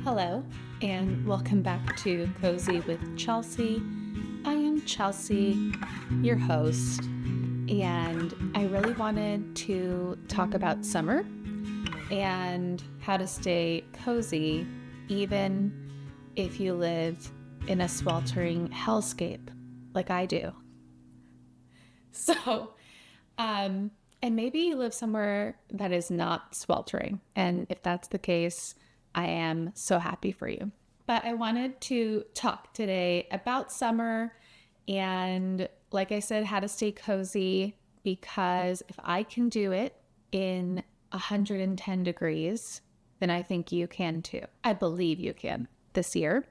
Hello, and welcome back to Cozy with Chelsea. I am Chelsea, your host, and I really wanted to talk about summer and how to stay cozy even if you live in a sweltering hellscape like I do. So, and maybe you live somewhere that is not sweltering, and if that's the case, I am so happy for you. But I wanted to talk today about summer and, like I said, how to stay cozy, because if I can do it in 110 degrees, then I think you can too. I believe you can this year.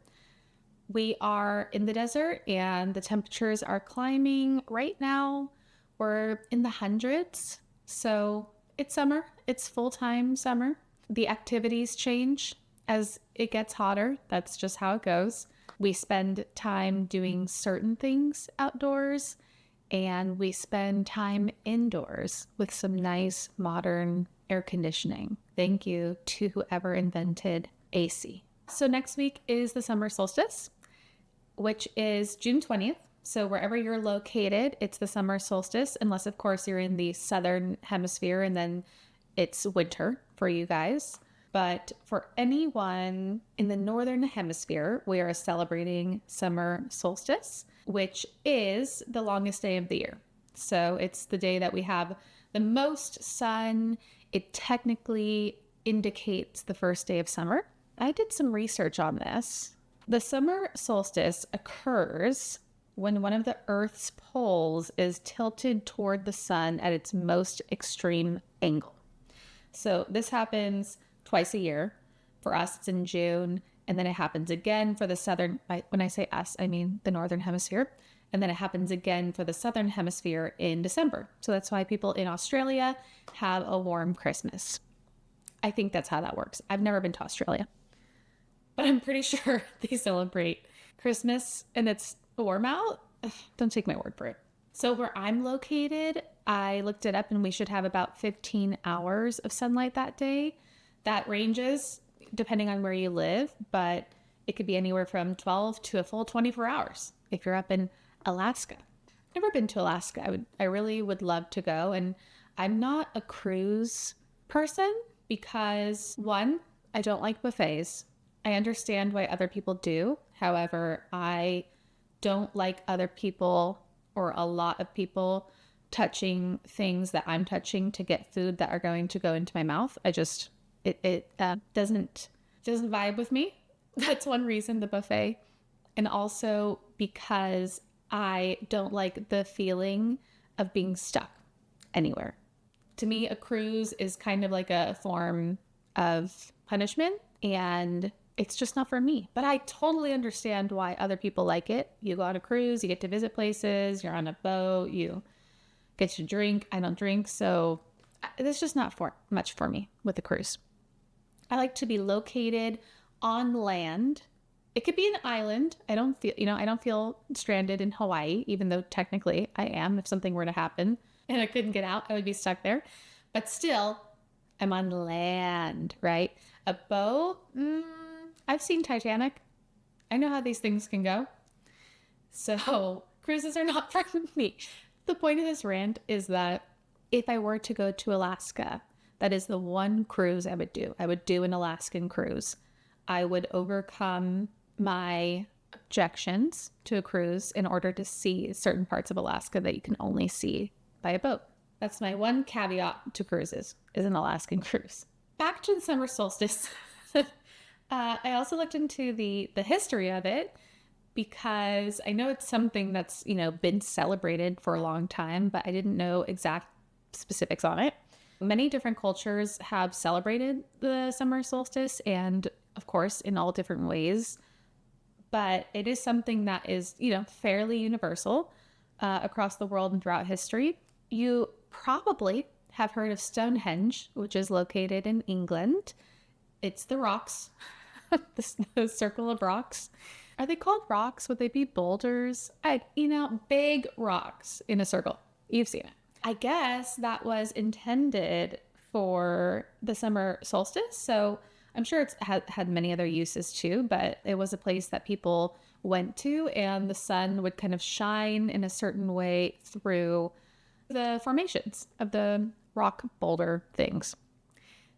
We are in the desert and the temperatures are climbing. Right now, we're in the hundreds. So it's summer, it's full-time summer. The activities change as it gets hotter. That's just how it goes. We spend time doing certain things outdoors, and we spend time indoors with some nice modern air conditioning. Thank you to whoever invented AC. So next week is the summer solstice, which is June 20th. So wherever you're located, it's the summer solstice, unless of course you're in the southern hemisphere and then it's winter for you guys. But for anyone in the northern hemisphere, we are celebrating summer solstice, which is the longest day of the year. So it's the day that we have the most sun. It technically indicates the first day of summer. I did some research on this. The summer solstice occurs when one of the Earth's poles is tilted toward the sun at its most extreme angle. So this happens twice a year. For us, it's in June, and then it happens again for the southern, when I say us, I mean the northern hemisphere, and then it happens again for the southern hemisphere in December. So that's why people in Australia have a warm Christmas. I think that's how that works. I've never been to Australia, but I'm pretty sure they celebrate Christmas and it's warm out. Ugh, don't take my word for it. So where I'm located, I looked it up and we should have about 15 hours of sunlight that day. That ranges depending on where you live, but it could be anywhere from 12 to a full 24 hours if you're up in Alaska. I've never been to Alaska. I really would love to go. And I'm not a cruise person because, one, I don't like buffets. I understand why other people do. However, I don't like other people or a lot of people touching things that I'm touching to get food that are going to go into my mouth. It doesn't vibe with me. That's one reason, the buffet. And also because I don't like the feeling of being stuck anywhere. To me, a cruise is kind of like a form of punishment, and it's just not for me. But I totally understand why other people like it. You go on a cruise, you get to visit places, you're on a boat, you get to drink. I don't drink, so it's just not much for me with a cruise. I like to be located on land. It could be an island. I don't feel stranded in Hawaii, even though technically I am. If something were to happen and I couldn't get out, I would be stuck there. But still, I'm on land, right? A boat, I've seen Titanic. I know how these things can go. So cruises are not for me. The point of this rant is that if I were to go to Alaska, that is the one cruise I would do. I would do an Alaskan cruise. I would overcome my objections to a cruise in order to see certain parts of Alaska that you can only see by a boat. That's my one caveat to cruises, is an Alaskan cruise. Back to the summer solstice. I also looked into the history of it because I know it's something that's, been celebrated for a long time, but I didn't know exact specifics on it. Many different cultures have celebrated the summer solstice, and of course, in all different ways. But it is something that is, fairly universal across the world and throughout history. You probably have heard of Stonehenge, which is located in England. It's the rocks, the circle of rocks. Are they called rocks? Would they be boulders? Big rocks in a circle. You've seen it. I guess that was intended for the summer solstice. So I'm sure it's had many other uses too, but it was a place that people went to, and the sun would kind of shine in a certain way through the formations of the rock boulder things.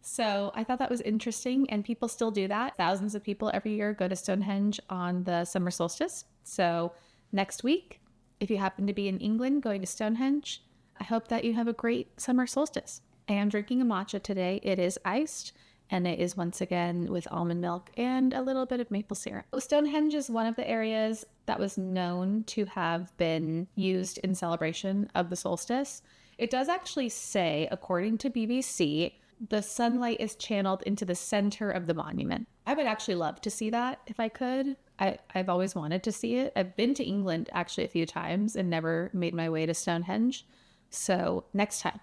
So I thought that was interesting, and people still do that. Thousands of people every year go to Stonehenge on the summer solstice. So next week, if you happen to be in England going to Stonehenge, I hope that you have a great summer solstice. I am drinking a matcha today. It is iced, and it is once again with almond milk and a little bit of maple syrup. Stonehenge is one of the areas that was known to have been used in celebration of the solstice. It does actually say, according to BBC, the sunlight is channeled into the center of the monument. I would actually love to see that if I could. I've always wanted to see it. I've been to England actually a few times and never made my way to Stonehenge. So next time,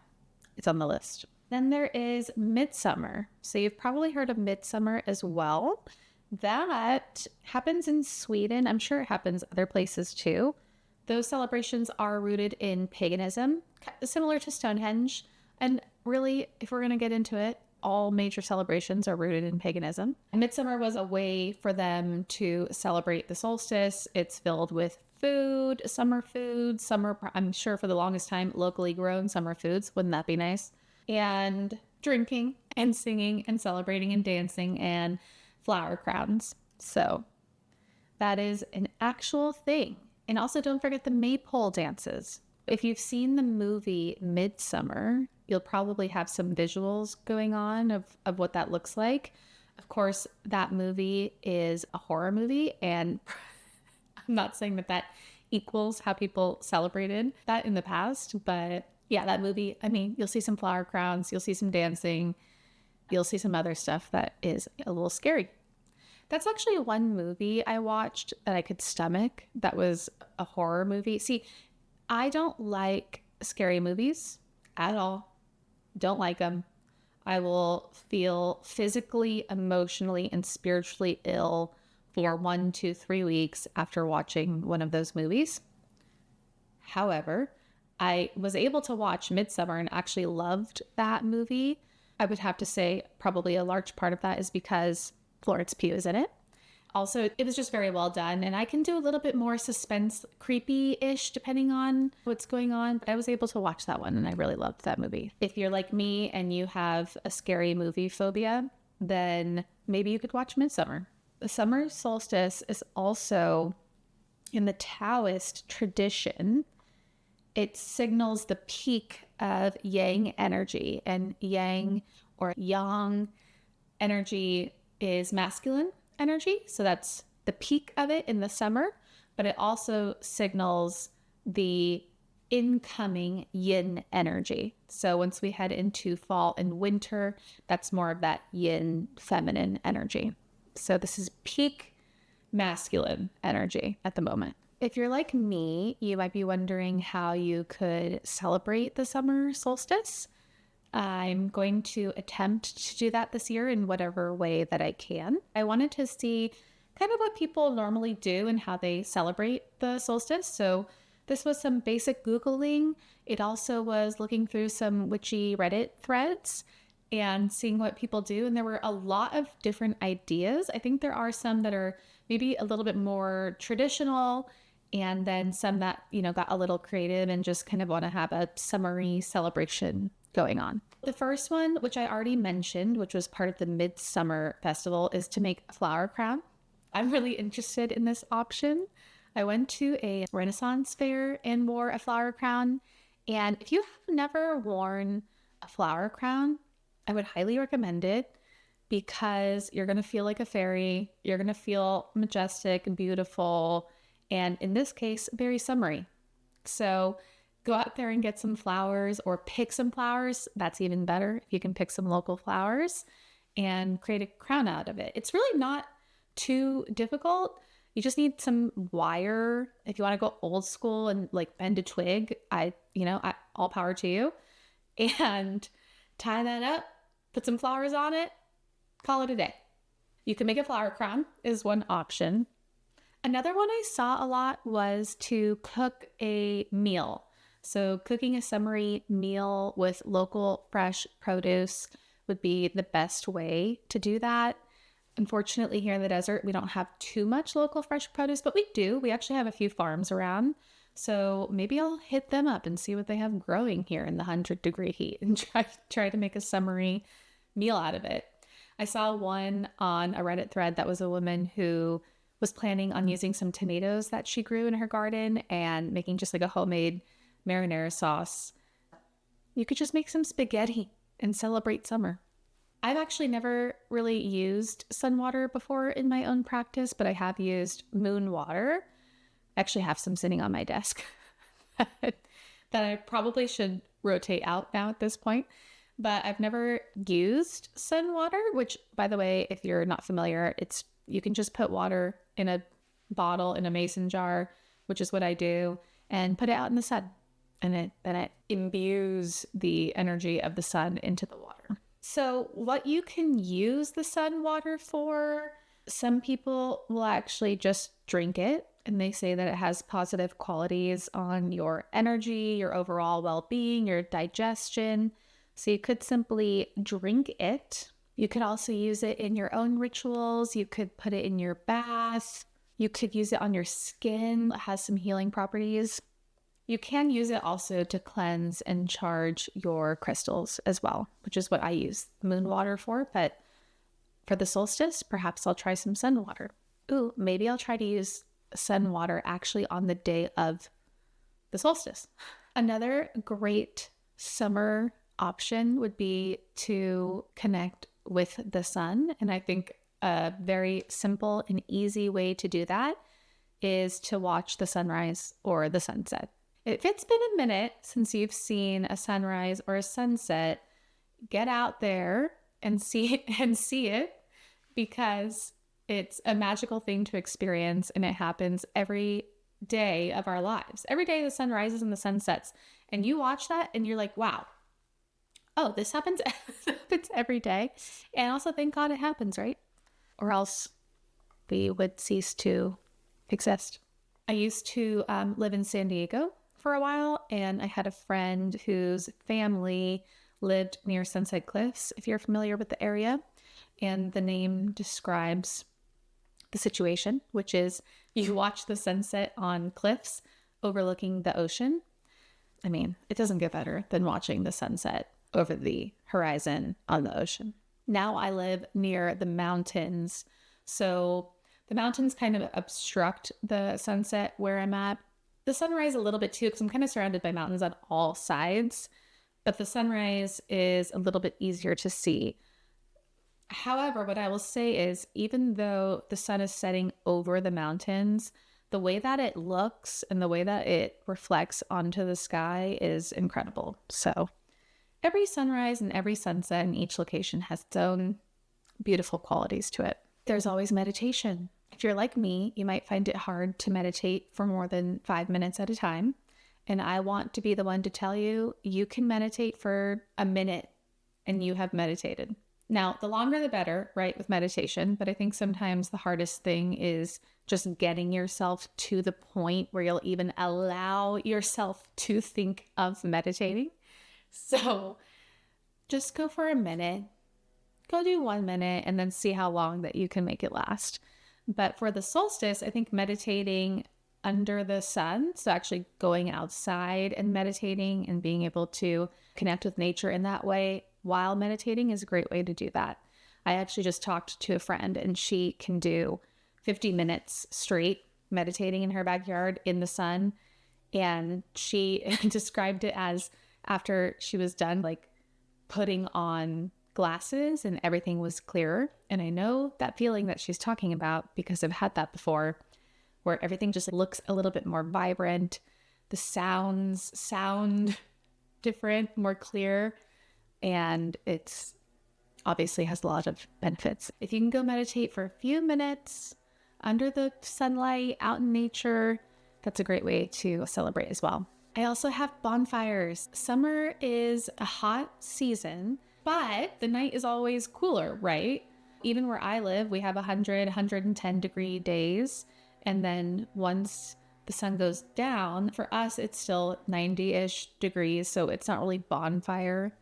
it's on the list. Then there is Midsummer. So you've probably heard of Midsummer as well. That happens in Sweden. I'm sure it happens other places too. Those celebrations are rooted in paganism, similar to Stonehenge. And really, if we're going to get into it, all major celebrations are rooted in paganism. Midsummer was a way for them to celebrate the solstice. It's filled with food, I'm sure for the longest time, locally grown summer foods. Wouldn't that be nice? And drinking and singing and celebrating and dancing and flower crowns. So that is an actual thing. And also don't forget the maypole dances. If you've seen the movie Midsummer, you'll probably have some visuals going on of what that looks like. Of course, that movie is a horror movie, and I'm not saying that equals how people celebrated that in the past, but yeah, that movie, I mean, you'll see some flower crowns, you'll see some dancing, you'll see some other stuff that is a little scary. That's actually one movie I watched that I could stomach that was a horror movie. See, I don't like scary movies at all. Don't like them. I will feel physically, emotionally, and spiritually ill for 1 to 3 weeks after watching one of those movies. However, I was able to watch Midsummer and actually loved that movie. I would have to say probably a large part of that is because Florence Pugh is in it. Also, it was just very well done, and I can do a little bit more suspense, creepy-ish, depending on what's going on. But I was able to watch that one, and I really loved that movie. If you're like me and you have a scary movie phobia, then maybe you could watch Midsummer. The summer solstice is also, in the Taoist tradition, it signals the peak of yang energy, and yang or yang energy is masculine energy. So that's the peak of it in the summer, but it also signals the incoming yin energy. So once we head into fall and winter, that's more of that yin feminine energy. So this is peak masculine energy at the moment. If you're like me, you might be wondering how you could celebrate the summer solstice. I'm going to attempt to do that this year in whatever way that I can. I wanted to see kind of what people normally do and how they celebrate the solstice. So this was some basic Googling. It also was looking through some witchy Reddit threads and seeing what people do. And there were a lot of different ideas. I think there are some that are maybe a little bit more traditional, and then some that, got a little creative and just kind of want to have a summery celebration going on. The first one, which I already mentioned, which was part of the Midsummer Festival, is to make a flower crown. I'm really interested in this option. I went to a Renaissance fair and wore a flower crown. And if you have never worn a flower crown, I would highly recommend it because you're going to feel like a fairy. You're going to feel majestic and beautiful. And in this case, very summery. So go out there and get some flowers or pick some flowers. That's even better if you can pick some local flowers and create a crown out of it. It's really not too difficult. You just need some wire. If you want to go old school and like bend a twig, all power to you. And tie that up, put some flowers on it, call it a day. You can make a flower crown is one option. Another one I saw a lot was to cook a meal. So cooking a summery meal with local fresh produce would be the best way to do that. Unfortunately, here in the desert, we don't have too much local fresh produce, but we do. We actually have a few farms around. So maybe I'll hit them up and see what they have growing here in the 100-degree heat and try to make a summery meal out of it. I saw one on a Reddit thread that was a woman who was planning on using some tomatoes that she grew in her garden and making just like a homemade marinara sauce. You could just make some spaghetti and celebrate summer. I've actually never really used sun water before in my own practice, but I have used moon water. I actually have some sitting on my desk that I probably should rotate out now at this point. But I've never used sun water, which, by the way, if you're not familiar, you can just put water in a bottle in a mason jar, which is what I do, and put it out in the sun. And it imbues the energy of the sun into the water. So what you can use the sun water for, some people will actually just drink it, and they say that it has positive qualities on your energy, your overall well-being, your digestion. So you could simply drink it. You could also use it in your own rituals. You could put it in your bath. You could use it on your skin. It has some healing properties. You can use it also to cleanse and charge your crystals as well, which is what I use moon water for. But for the solstice, perhaps I'll try some sun water. Ooh, maybe I'll try to use sun water actually on the day of the solstice. Another great summer option would be to connect with the sun. And I think a very simple and easy way to do that is to watch the sunrise or the sunset. If it's been a minute since you've seen a sunrise or a sunset, get out there and see it, because it's a magical thing to experience, and it happens every day of our lives. Every day the sun rises and the sun sets, and you watch that and you're like, wow, oh, this happens, happens every day. And also thank God it happens, right? Or else we would cease to exist. I used to live in San Diego for a while, and I had a friend whose family lived near Sunset Cliffs, if you're familiar with the area. And the name describes the situation, which is you watch the sunset on cliffs overlooking the ocean. I mean, it doesn't get better than watching the sunset over the horizon on the ocean. Now I live near the mountains, so the mountains kind of obstruct the sunset where I'm at. The sunrise a little bit too, because I'm kind of surrounded by mountains on all sides, but the sunrise is a little bit easier to see. However, what I will say is, even though the sun is setting over the mountains, the way that it looks and the way that it reflects onto the sky is incredible. So every sunrise and every sunset in each location has its own beautiful qualities to it. There's always meditation. If you're like me, you might find it hard to meditate for more than 5 minutes at a time. And I want to be the one to tell you, you can meditate for a minute and you have meditated. Now, the longer the better, right, with meditation. But I think sometimes the hardest thing is just getting yourself to the point where you'll even allow yourself to think of meditating. So just go for a minute, go do 1 minute, and then see how long that you can make it last. But for the solstice, I think meditating under the sun, so actually going outside and meditating and being able to connect with nature in that way while meditating is a great way to do that. I actually just talked to a friend, and she can do 50 minutes straight meditating in her backyard in the sun. And she described it as, after she was done, like putting on glasses and everything was clearer. And I know that feeling that she's talking about because I've had that before, where everything just looks a little bit more vibrant. The sounds sound different, more clear, and it's obviously has a lot of benefits. If you can go meditate for a few minutes under the sunlight out in nature, that's a great way to celebrate as well. I also have bonfires. Summer is a hot season, but the night is always cooler, right? Even where I live, we have 100, 110 degree days. And then once the sun goes down, for us, it's still 90-ish degrees. So it's not really bonfire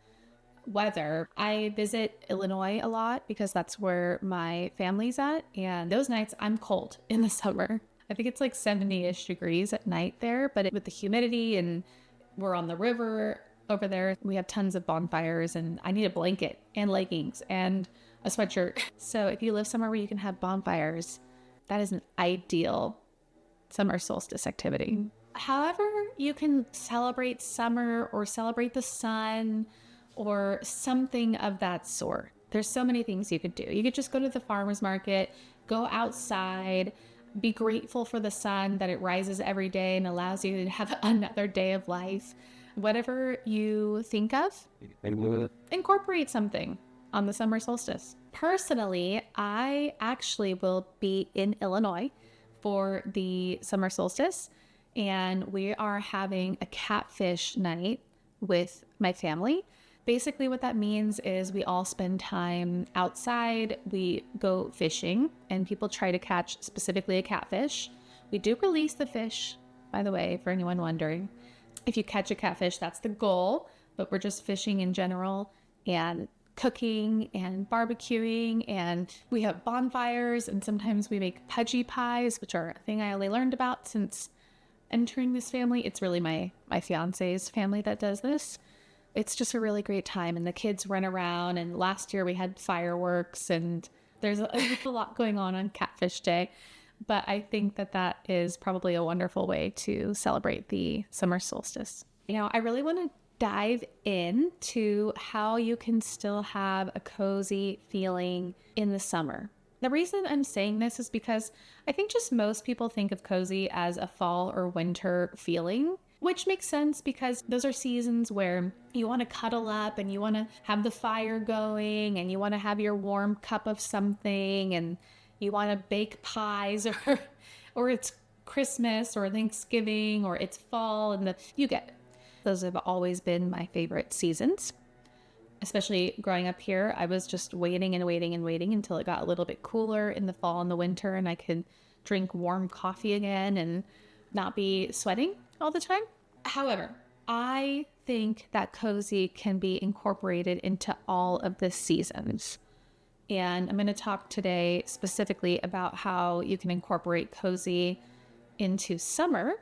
weather, I visit Illinois a lot because that's where my family's at. And those nights I'm cold in the summer. I think it's like 70-ish degrees at night there, but with the humidity and we're on the river over there, we have tons of bonfires and I need a blanket and leggings and a sweatshirt. So if you live somewhere where you can have bonfires, that is an ideal summer solstice activity. However, you can celebrate summer or celebrate the sun or something of that sort. There's so many things you could do. You could just go to the farmer's market, go outside, be grateful for the sun, that it rises every day and allows you to have another day of life. Whatever you think of, incorporate something on the summer solstice. Personally, I actually will be in Illinois for the summer solstice, and we are having a catfish night with my family. Basically what that means is we all spend time outside, we go fishing, and people try to catch specifically a catfish. We do release the fish, by the way, for anyone wondering. If you catch a catfish, that's the goal, but we're just fishing in general and cooking and barbecuing, and we have bonfires, and sometimes we make pudgy pies, which are a thing I only learned about since entering this family. It's really my fiance's family that does this. It's just a really great time, and the kids run around, and last year we had fireworks, and there's a lot going on Catfish Day. But I think that is probably a wonderful way to celebrate the summer solstice. I really want to dive into how you can still have a cozy feeling in the summer. The reason I'm saying this is because I think just most people think of cozy as a fall or winter feeling, which makes sense because those are seasons where you want to cuddle up and you want to have the fire going and you want to have your warm cup of something and you want to bake pies or it's Christmas or Thanksgiving or it's fall and you get it. Those have always been my favorite seasons. Especially growing up here, I was just waiting and waiting and waiting until it got a little bit cooler in the fall and the winter and I could drink warm coffee again and not be sweating all the time. However, I think that cozy can be incorporated into all of the seasons. And I'm going to talk today specifically about how you can incorporate cozy into summer.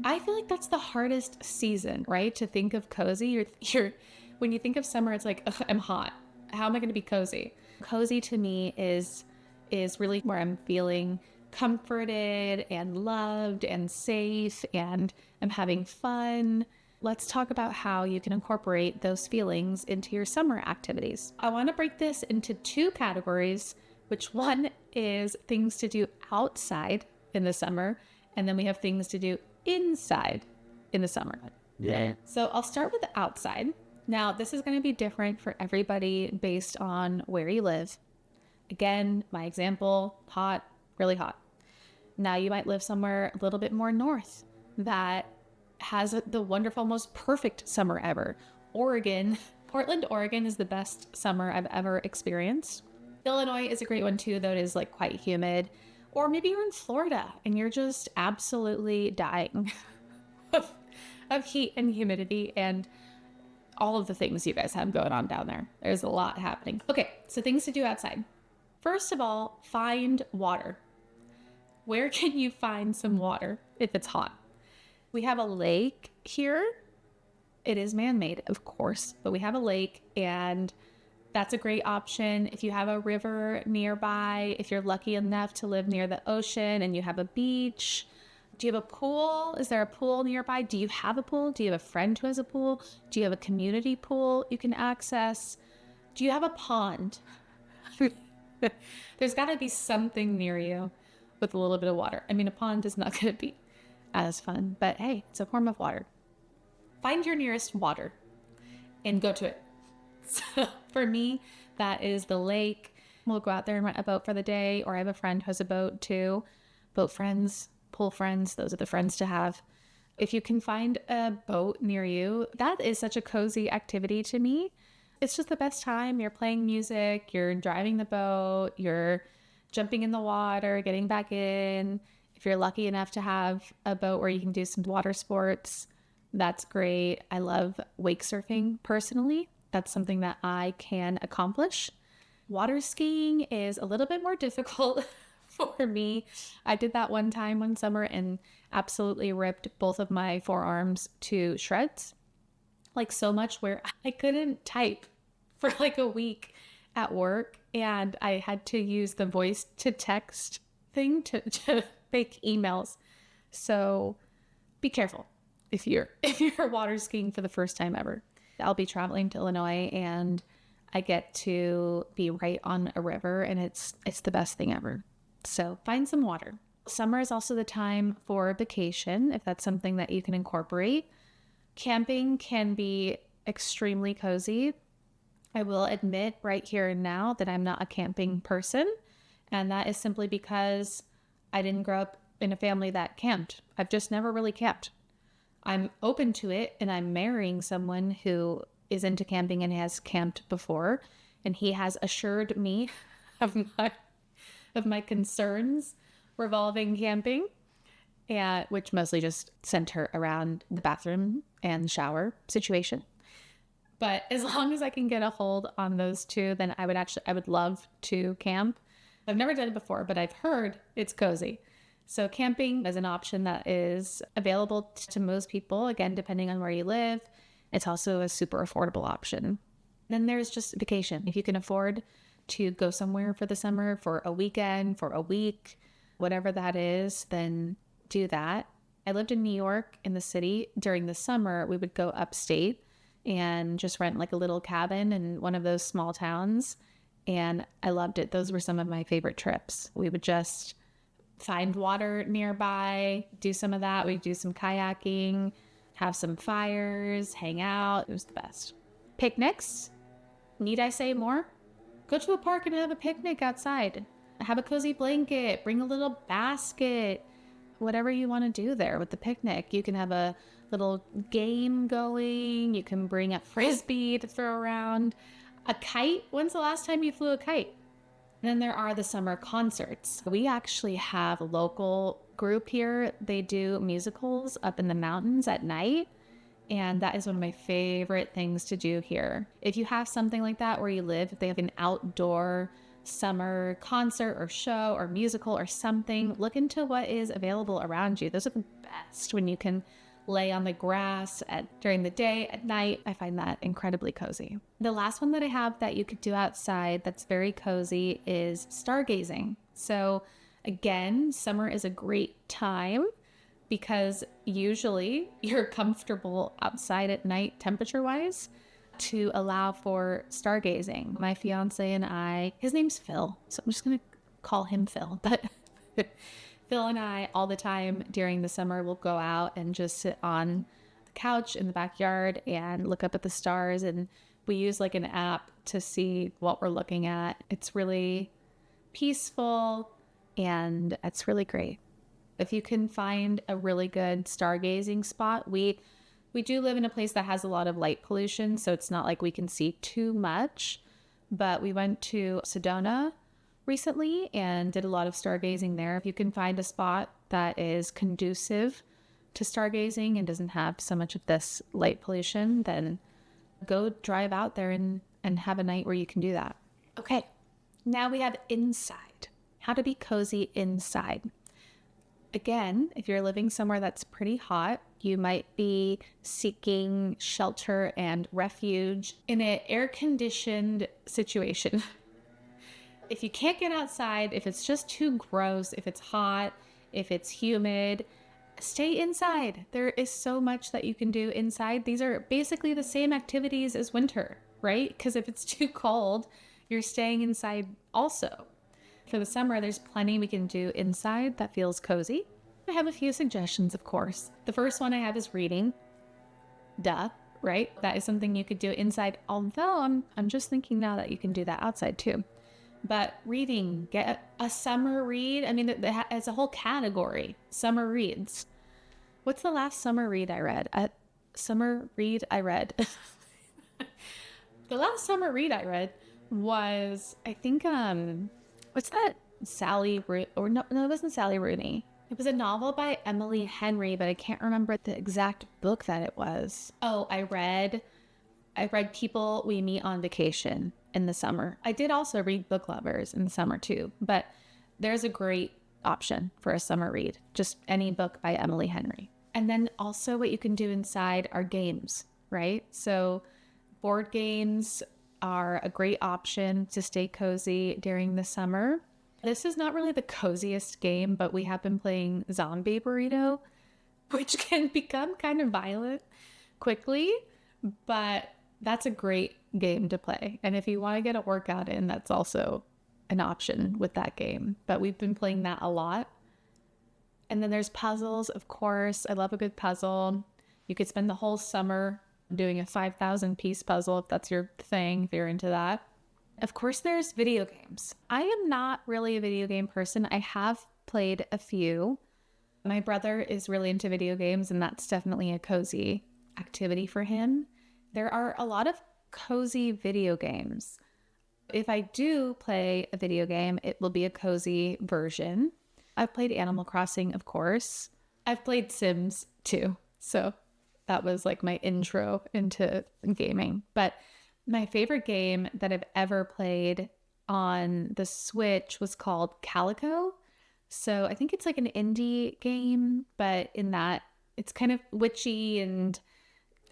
I feel like that's the hardest season, right? To think of cozy. When you think of summer, it's like, I'm hot. How am I going to be cozy? Cozy to me is really where I'm feeling comforted and loved and safe and I'm having fun. Let's talk about how you can incorporate those feelings into your summer activities. I want to break this into two categories, which one is things to do outside in the summer, and then we have things to do inside in the summer. Yeah. So I'll start with the outside. Now, this is going to be different for everybody based on where you live. Again, my example, hot, really hot. Now, you might live somewhere a little bit more north that has the wonderful, most perfect summer ever. Portland, Oregon is the best summer I've ever experienced. Illinois is a great one too, though it is like quite humid. Or maybe you're in Florida and you're just absolutely dying of heat and humidity and all of the things you guys have going on down there. There's a lot happening. Okay, so things to do outside. First of all, find water. Where can you find some water if it's hot? We have a lake here. It is man-made, of course, but we have a lake and that's a great option. If you have a river nearby, if you're lucky enough to live near the ocean and you have a beach. Do you have a pool? Is there a pool nearby? Do you have a pool? Do you have a friend who has a pool? Do you have a community pool you can access? Do you have a pond? There's got to be something near you with a little bit of water. I mean, a pond is not going to be as fun, but hey, it's a form of water. Find your nearest water and go to it. So for me, that is the lake. We'll go out there and rent a boat for the day, or I have a friend who has a boat too. Boat friends, pool friends, those are the friends to have. If you can find a boat near you, that is such a cozy activity to me. It's just the best time. You're playing music, you're driving the boat, you're jumping in the water, getting back in. If you're lucky enough to have a boat where you can do some water sports, that's great. I love wake surfing personally. that's something that I can accomplish. Water skiing is a little bit more difficult for me. I did that one time one summer and absolutely ripped both of my forearms to shreds, like so much where I couldn't type for like a week at work, and I had to use the voice to text thing to make emails. So be careful if you're water skiing for the first time ever. I'll be traveling to Illinois and I get to be right on a river, and it's the best thing ever. So find some water. Summer is also the time for vacation, if that's something that you can incorporate. Camping can be extremely cozy. I will admit right here and now that I'm not a camping person, and that is simply because I didn't grow up in a family that camped. I've just never really camped. I'm open to it, and I'm marrying someone who is into camping and has camped before, and he has assured me of my concerns revolving camping, and which mostly just center around the bathroom and shower situation. But as long as I can get a hold on those two, then I would love to camp. I've never done it before, but I've heard it's cozy. So camping is an option that is available to most people, again, depending on where you live. It's also a super affordable option. Then there's just vacation. If you can afford to go somewhere for the summer, for a weekend, for a week, whatever that is, then do that. I lived in New York in the city. During the summer, we would go upstate and just rent like a little cabin in one of those small towns. And I loved it. Those were some of my favorite trips. We would just find water nearby, do some of that. We'd do some kayaking, have some fires, hang out. It was the best. Picnics. Need I say more? Go to a park and have a picnic outside. Have a cozy blanket. Bring a little basket. Whatever you want to do there with the picnic. You can have a little game going. You can bring a frisbee to throw around. A kite. When's the last time you flew a kite? Then there are the summer concerts. We actually have a local group here. They do musicals up in the mountains at night. And that is one of my favorite things to do here. If you have something like that where you live, if they have an outdoor summer concert or show or musical or something, look into what is available around you. Those are the best when you can lay on the grass during the day, at night. I find that incredibly cozy. The last one that I have that you could do outside that's very cozy is stargazing. So again, summer is a great time because usually you're comfortable outside at night temperature-wise to allow for stargazing. My fiance and I, his name's Phil, so I'm just going to call him Phil, but Phil and I all the time during the summer will go out and just sit on the couch in the backyard and look up at the stars, and we use like an app to see what we're looking at. It's really peaceful and it's really great. If you can find a really good stargazing spot, we do live in a place that has a lot of light pollution, so it's not like we can see too much, but we went to Sedona recently and did a lot of stargazing there. If you can find a spot that is conducive to stargazing and doesn't have so much of this light pollution, then go drive out there and have a night where you can do that. Okay, now we have inside. How to be cozy inside. Again, if you're living somewhere that's pretty hot, you might be seeking shelter and refuge in an air-conditioned situation. If you can't get outside, if it's just too gross, if it's hot, if it's humid, stay inside. There is so much that you can do inside. These are basically the same activities as winter, right? Because if it's too cold, you're staying inside also. For the summer, there's plenty we can do inside that feels cozy. I have a few suggestions, of course. The first one I have is reading. Duh, right? That is something you could do inside, although I'm just thinking now that you can do that outside too. But reading, get a summer read. I mean, it's a whole category, summer reads. What's the last summer read I read? The last summer read I read was, I think, what's that? Sally Rooney, or no, it wasn't Sally Rooney. It was a novel by Emily Henry, but I can't remember the exact book that it was. Oh, I read I read People We Meet on Vacation in the summer. I did also read Book Lovers in the summer too, but there's a great option for a summer read, just any book by Emily Henry. And then also what you can do inside are games, right? So board games are a great option to stay cozy during the summer. This is not really the coziest game, but we have been playing Zombie Burrito, which can become kind of violent quickly, but that's a great game to play. And if you want to get a workout in, that's also an option with that game. But we've been playing that a lot. And then there's puzzles, of course. I love a good puzzle. You could spend the whole summer doing a 5,000 piece puzzle if that's your thing, if you're into that. Of course, there's video games. I am not really a video game person. I have played a few. My brother is really into video games, and that's definitely a cozy activity for him. There are a lot of cozy video games. If I do play a video game, it will be a cozy version. I've played Animal Crossing, of course. I've played Sims too. So that was like my intro into gaming. But my favorite game that I've ever played on the Switch was called Calico. So I think it's like an indie game, but in that it's kind of witchy and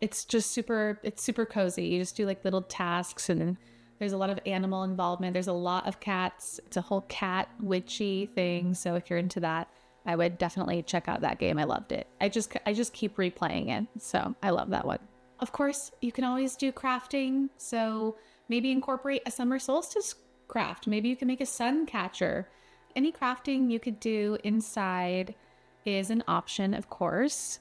it's super cozy. You just do like little tasks and there's a lot of animal involvement. There's a lot of cats. It's a whole cat witchy thing. So if you're into that, I would definitely check out that game. I loved it. I just keep replaying it. So I love that one. Of course, you can always do crafting. So maybe incorporate a summer solstice craft. Maybe you can make a sun catcher. Any crafting you could do inside is an option, of course.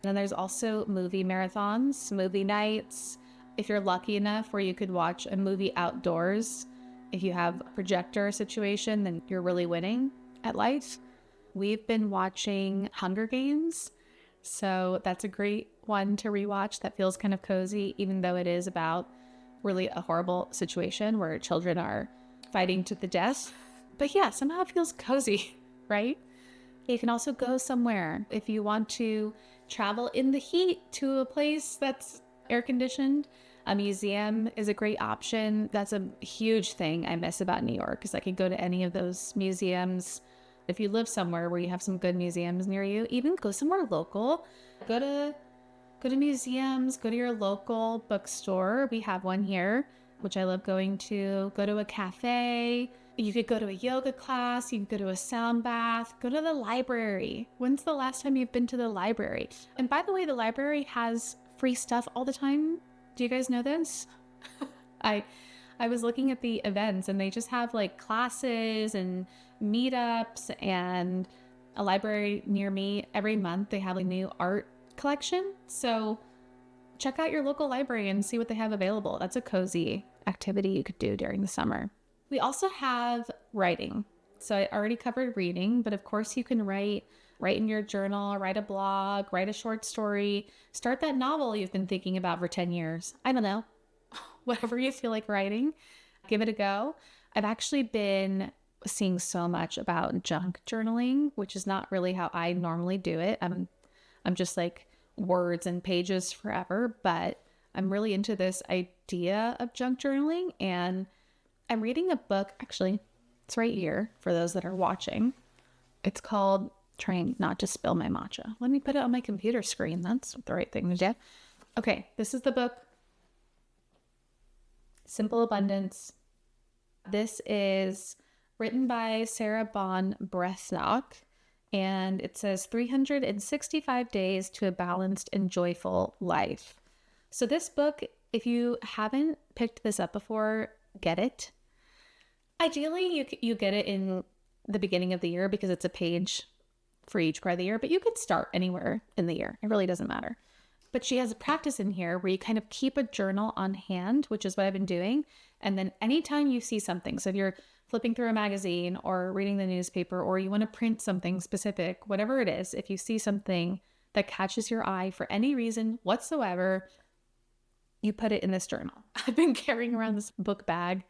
And then there's also movie marathons, movie nights. If you're lucky enough where you could watch a movie outdoors, if you have a projector situation, then you're really winning at life. We've been watching Hunger Games, so that's a great one to rewatch that feels kind of cozy, even though it is about really a horrible situation where children are fighting to the death. But yeah, somehow it feels cozy, right? You can also go somewhere if you want to travel in the heat to a place that's air conditioned. A museum is a great option. That's a huge thing I miss about New York, is I could go to any of those museums. If you live somewhere where you have some good museums near you, even go somewhere local. Go to museums, go to your local bookstore. We have one here, which I love going to. Go to a cafe. You could go to a yoga class. You can go to a sound bath. Go to the library. When's the last time you've been to the library? And by the way, the library has free stuff all the time. Do you guys know this? I was looking at the events and they just have like classes and meetups, and a library near me every month they have a new art collection. So check out your local library and see what they have available. That's a cozy activity you could do during the summer. We also have writing. So I already covered reading, but of course you can write in your journal, write a blog, write a short story, start that novel you've been thinking about for 10 years. I don't know, whatever you feel like writing, give it a go. I've actually been seeing so much about junk journaling, which is not really how I normally do it. I'm just like words and pages forever, but I'm really into this idea of junk journaling, and I'm reading a book, actually, it's right here for those that are watching. It's called Trying Not to Spill My Matcha. Let me put it on my computer screen. That's the right thing to do. Okay, this is the book. Simple Abundance. This is written by Sarah Bon Breathnock, and it says 365 Days to a Balanced and Joyful Life. So this book, if you haven't picked this up before, get it. Ideally, you get it in the beginning of the year because it's a page for each part of the year, but you could start anywhere in the year. It really doesn't matter. But she has a practice in here where you kind of keep a journal on hand, which is what I've been doing. And then anytime you see something, so if you're flipping through a magazine or reading the newspaper, or you want to print something specific, whatever it is, if you see something that catches your eye for any reason whatsoever, you put it in this journal. I've been carrying around this book bag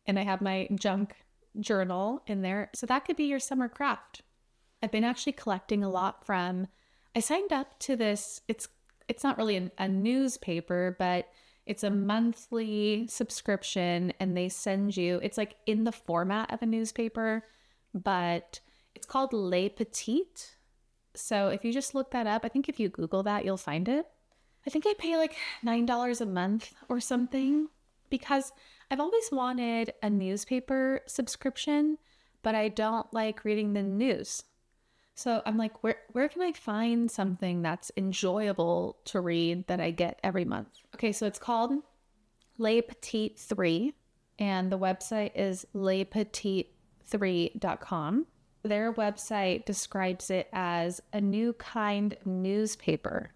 and I have my junk journal in there. So that could be your summer craft. I've been actually collecting a lot from, I signed up to this, it's not really a newspaper, but It's a monthly subscription, and they send you, it's like in the format of a newspaper, but it's called Les Petites. So if you just look that up, I think if you Google that, you'll find it. I think I pay like $9 a month or something because I've always wanted a newspaper subscription, but I don't like reading the news. So I'm like, where can I find something that's enjoyable to read that I get every month? Okay, so it's called Les Petites 3, and the website is lespetites3.com. Their website describes it as a new kind of newspaper.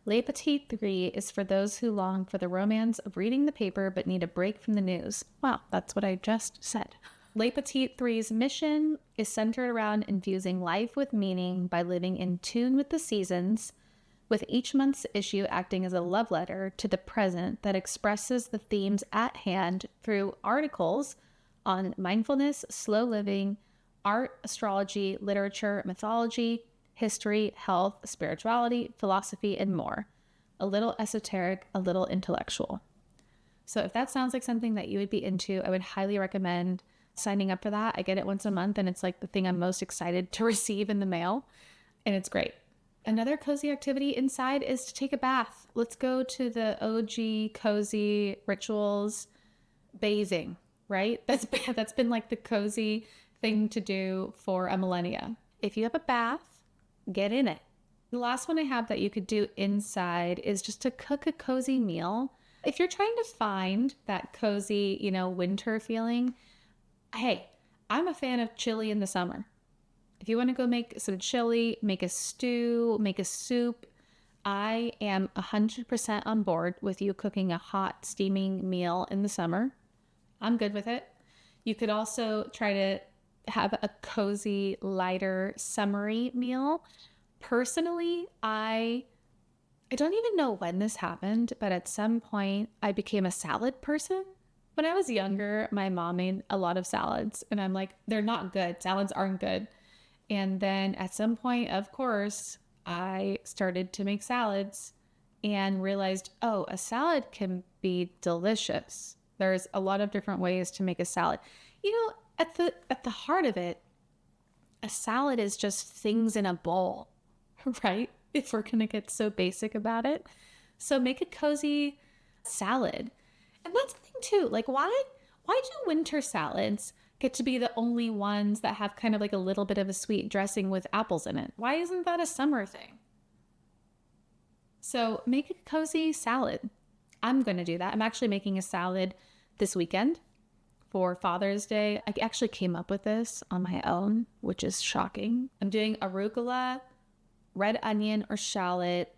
Les Petites 3 is for those who long for the romance of reading the paper but need a break from the news. Wow, that's what I just said. Les Petites 3's mission is centered around infusing life with meaning by living in tune with the seasons, with each month's issue acting as a love letter to the present that expresses the themes at hand through articles on mindfulness, slow living, art, astrology, literature, mythology, history, health, spirituality, philosophy, and more. A little esoteric, a little intellectual. So if that sounds like something that you would be into, I would highly recommend signing up for that. I get it once a month, and it's like the thing I'm most excited to receive in the mail, and it's great. Another cozy activity inside is to take a bath. Let's go to the OG cozy rituals. Bathing, right? That's been like the cozy thing to do for a millennia. If you have a bath, get in it. The last one I have that you could do inside is just to cook a cozy meal. If you're trying to find that cozy, winter feeling, hey, I'm a fan of chili in the summer. If you want to go make some chili, make a stew, make a soup, I am 100% on board with you cooking a hot, steaming meal in the summer. I'm good with it. You could also try to have a cozy, lighter, summery meal. Personally, I don't even know when this happened, but at some point I became a salad person. When I was younger, my mom made a lot of salads, and I'm like, they're not good. Salads aren't good. And then at some point, of course, I started to make salads and realized, oh, a salad can be delicious. There's a lot of different ways to make a salad. At the heart of it, a salad is just things in a bowl, right? If we're going to get so basic about it. So make a cozy salad. And that's the thing too, like why do winter salads get to be the only ones that have kind of like a little bit of a sweet dressing with apples in it? Why isn't that a summer thing? So make a cozy salad. I'm going to do that. I'm actually making a salad this weekend for Father's Day. I actually came up with this on my own, which is shocking. I'm doing arugula, red onion or shallot,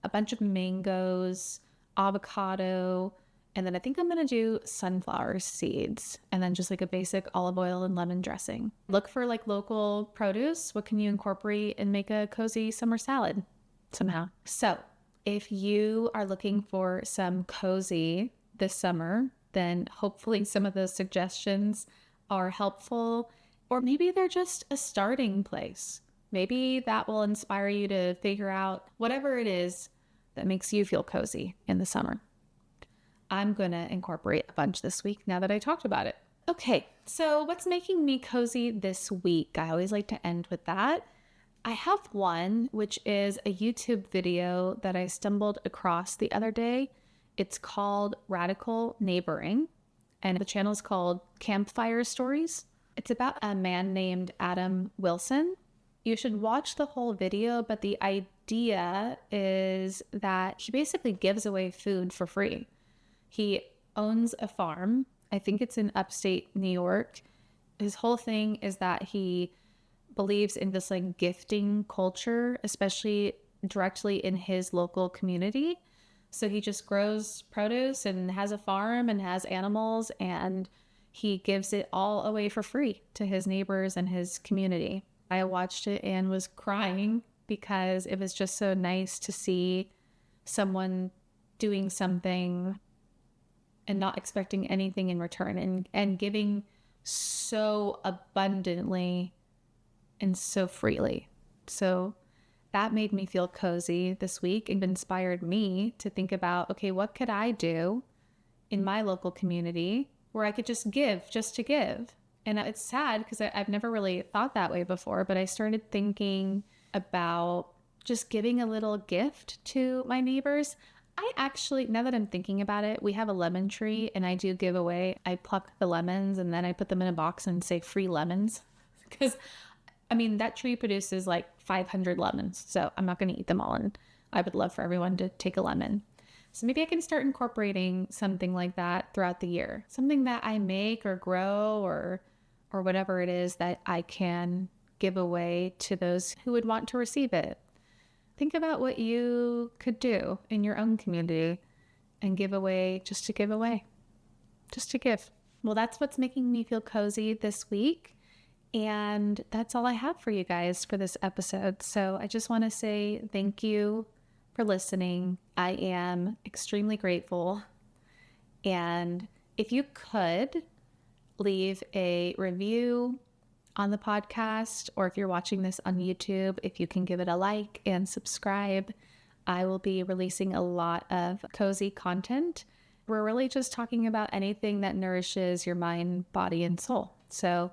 a bunch of mangoes, avocado, and then I think I'm going to do sunflower seeds, and then just like a basic olive oil and lemon dressing. Look for like local produce. What can you incorporate and make a cozy summer salad somehow? So if you are looking for some cozy this summer, then hopefully some of those suggestions are helpful, or maybe they're just a starting place. Maybe that will inspire you to figure out whatever it is that makes you feel cozy in the summer. I'm going to incorporate a bunch this week now that I talked about it. Okay, so what's making me cozy this week? I always like to end with that. I have one, which is a YouTube video that I stumbled across the other day. It's called Radical Neighboring, and the channel is called Campfire Stories. It's about a man named Adam Wilson. You should watch the whole video, but the idea is that he basically gives away food for free. He owns a farm. I think it's in upstate New York. His whole thing is that he believes in this like gifting culture, especially directly in his local community. So he just grows produce and has a farm and has animals, and he gives it all away for free to his neighbors and his community. I watched it and was crying because it was just so nice to see someone doing something and not expecting anything in return, and giving so abundantly and so freely. So that made me feel cozy this week and inspired me to think about, okay, what could I do in my local community where I could just to give? And it's sad because I've never really thought that way before, but I started thinking about just giving a little gift to my neighbors. I actually, now that I'm thinking about it, we have a lemon tree and I do give away, I pluck the lemons and then I put them in a box and say free lemons. Because, I mean, that tree produces like 500 lemons. So I'm not going to eat them all. And I would love for everyone to take a lemon. So maybe I can start incorporating something like that throughout the year. Something that I make or grow or whatever it is that I can give away to those who would want to receive it. Think about what you could do in your own community and give away just to give away, just to give. Well, that's what's making me feel cozy this week. And that's all I have for you guys for this episode. So I just want to say thank you for listening. I am extremely grateful. And if you could leave a review on the podcast, or if you're watching this on YouTube, if you can give it a like and subscribe, I will be releasing a lot of cozy content. We're really just talking about anything that nourishes your mind, body, and soul. So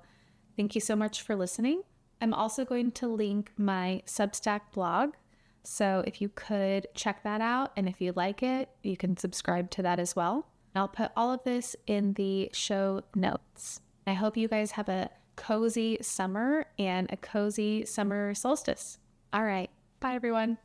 thank you so much for listening. I'm also going to link my Substack blog. So if you could check that out, and if you like it, you can subscribe to that as well. I'll put all of this in the show notes. I hope you guys have a cozy summer and a cozy summer solstice. All right. Bye, everyone.